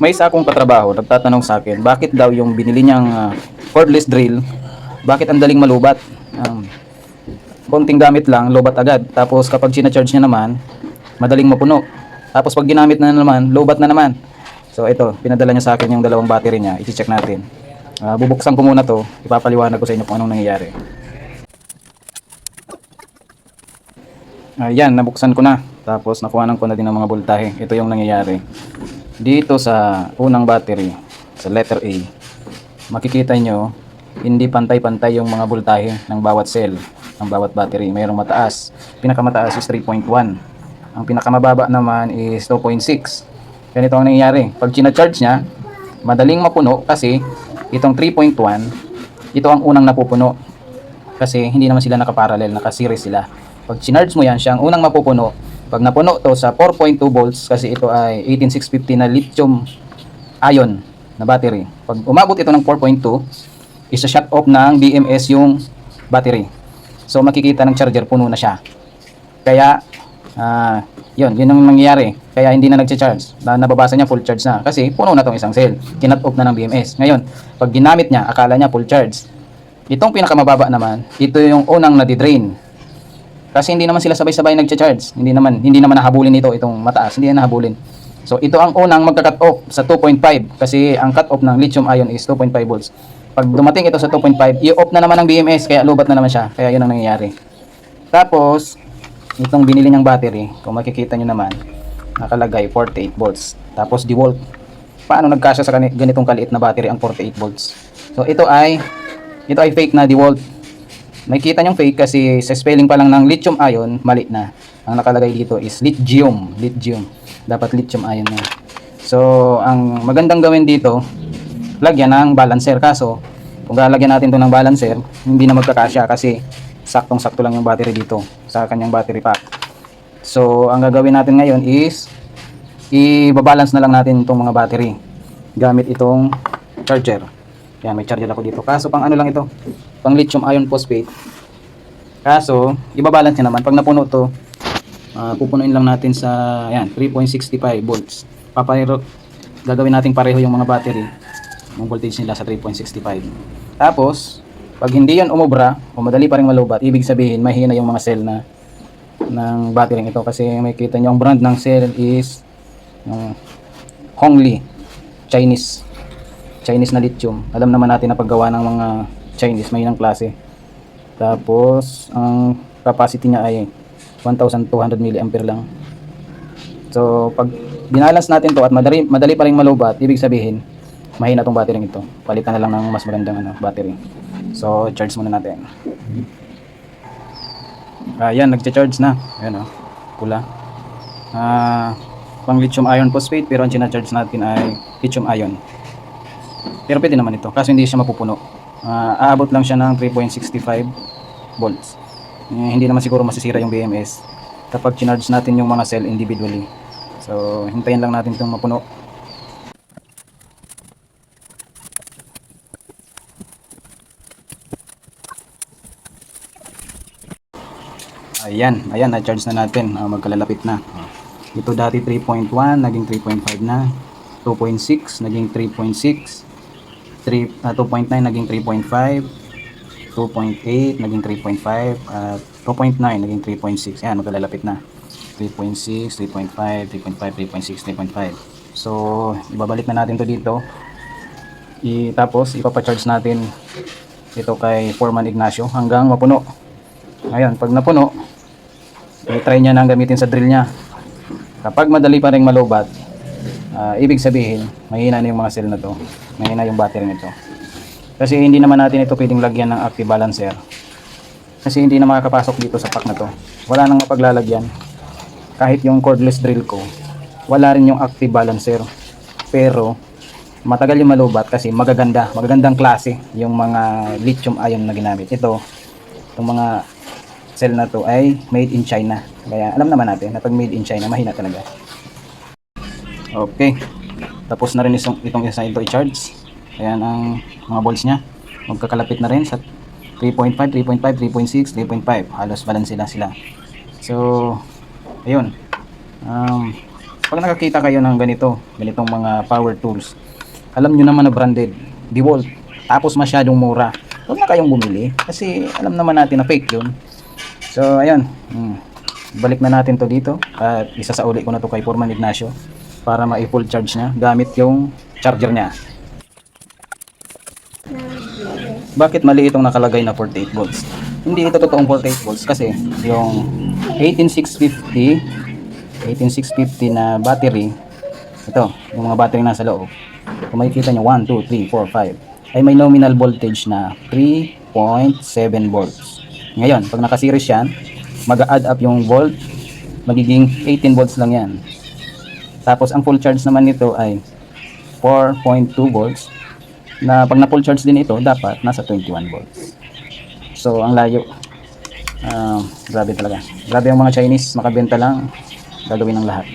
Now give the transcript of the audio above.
May isa akong katrabaho nagtatanong sa akin, bakit daw yung binili niyang cordless drill, bakit ang daling malubat? Konting gamit lang, lobat agad. Tapos kapag sina-charge niya naman, madaling mapuno. Tapos pag ginamit na naman, lobat na naman. So ito, pinadala niya sa akin yung dalawang battery niya. I-check natin. Bubuksan ko muna to, ipapaliwanag ko sa inyo kung anong nangyayari. Ayan, nabuksan ko na. Tapos nakuhanan ko na din ng mga voltahe. Ito yung nangyayari. Dito sa unang battery, sa letter A, makikita nyo, hindi pantay-pantay yung mga voltahe ng bawat cell, ng bawat battery. Mayroong mataas. Pinakamataas is 3.1. Ang pinakamababa naman is 2.6. Ganito ang nangyayari. Pag charge niya, madaling mapuno kasi itong 3.1, ito ang unang napupuno. Kasi hindi naman sila nakaparallel, naka-series sila. Pag charge mo yan, siya ang unang mapupuno. Pag napuno to sa 4.2 volts, kasi ito ay 18650 na lithium ion na battery. Pag umabot ito ng 4.2, isa-shut off ng BMS yung battery. So makikita ng charger, puno na siya. Kaya, yun ang nangyayari. Kaya hindi na nag-charge. Nababasa niya full charge na. Kasi puno na tong isang cell. Kinat off na ng BMS. Ngayon, pag ginamit niya, akala niya full charge. Itong pinakamababa naman, ito yung unang nadi-drain. Kasi hindi naman sila sabay-sabay nag-charge. Hindi naman nahabulin ito, itong mataas. Hindi na nahabulin. So ito ang unang magka-cut off sa 2.5 kasi ang cut off ng lithium ion is 2.5 volts. Pag dumating ito sa 2.5, i-off na naman ng BMS kaya lubat na naman siya. Kaya yun ang nangyayari. Tapos itong binili niyang battery, kung makikita niyo naman, nakalagay 48 volts. Tapos DeWalt. Paano nagkasya sa ganitong kaliit na battery ang 48 volts? So ito ay fake na DeWalt. Makikita niyong fake kasi sa spelling pa lang ng lithium ion, mali na. Ang nakalagay dito is lithium. Dapat lithium ion na. So, ang magandang gawin dito, lagyan ng balancer. Kaso, kung lalagyan natin to ng balancer, hindi na magkakasya kasi saktong-sakto lang yung battery dito sa kanyang battery pack. So, ang gagawin natin ngayon is i-balance na lang natin itong mga battery gamit itong charger. Yan, may charger ako dito. Kaso pang ano lang ito, pang lithium ion phosphate. Kaso, ibabalance niya naman. Pag napuno to, pupunuin lang natin sa, yan, 3.65 volts. Gagawin natin pareho yung mga battery. Yung voltage nila sa 3.65. Tapos, pag hindi yan umubra, o madali pa rin malubat, ibig sabihin, mahina yung mga cell na ng battery ito. Kasi may kita nyo, ang brand ng cell is Hongli, Chinese na lithium. Alam naman natin na paggawa ng mga Chinese, may ng klase. Tapos, ang capacity niya ay 1,200 mAh lang. So, pag binalance natin to at madali pa rin malubat, ibig sabihin, mahina tong battery ito. Palitan na lang ng mas magandang battery. So, charge muna natin. Ayan, nagcha-charge na. Ayan, pula. Pang lithium ion phosphate, pero ang charge natin ay lithium ion. Pero pwede naman ito, kaso hindi siya mapupuno. Aabot lang siya ng 3.65 volts. Hindi naman siguro masisira yung BMS kapag charge natin yung mga cell individually. So, hintayin lang natin itong mapuno. Ayan, na-charge na natin. Magkalalapit na. Ito dati 3.1, naging 3.5 na. 2.6, naging 3.6. 2.9 naging 3.5, 2.8 naging 3.5, at 2.9 naging 3.6. Ayan, magkalalapit na. 3.6, 3.5, 3.5, 3.6, 3.5. So, ibabalik na natin to dito. Tapos, ipapacharge natin ito kay Foreman Ignacio hanggang mapuno. Ayan, pag napuno, i-try niya na gamitin sa drill niya. Kapag madali pa rin malubat, ibig sabihin, mahina na yung mga cell na to. Mahina yung battery nito. Kasi hindi naman natin ito pwedeng lagyan ng active balancer. Kasi hindi na makakapasok dito sa pack na to. Wala nang mapaglalagyan. Kahit yung cordless drill ko, wala rin yung active balancer. Pero, matagal yung malubat kasi magagandang klase yung mga lithium ion na ginamit. Itong mga cell na to ay made in China. Kaya alam naman natin na pag made in China, mahina talaga. Okay, tapos na rin itong isa ito i-charge. Ayan ang mga volts nya. Magkakalapit na rin sa 3.5, 3.5, 3.6, 3.5. Halos balance sila. So, ayun. Pag nakakita kayo ng ganitong mga power tools, alam nyo naman na branded, DeWalt, tapos masyadong mura, huwag na kayong bumili kasi alam naman natin na fake yun. So ayun, balik na natin to dito at isasauli ko na to kay Foreman Ignacio para ma-full charge niya gamit yung charger niya. Bakit mali itong nakalagay na 48 volts? Hindi ito totoong 48 volts kasi yung 18650 na battery, ito, yung mga battery nasa loob, kung makikita nyo 1, 2, 3, 4, 5 ay may nominal voltage na 3.7 volts. Ngayon, pag naka-series yan, mag-add up yung volt, magiging 18 volts lang yan. Tapos ang full charge naman nito ay 4.2 volts, na pag na full charge din ito dapat nasa 21 volts. So ang layo, grabe talaga, grabe ang mga Chinese, makabenta lang, gagawin ng lahat.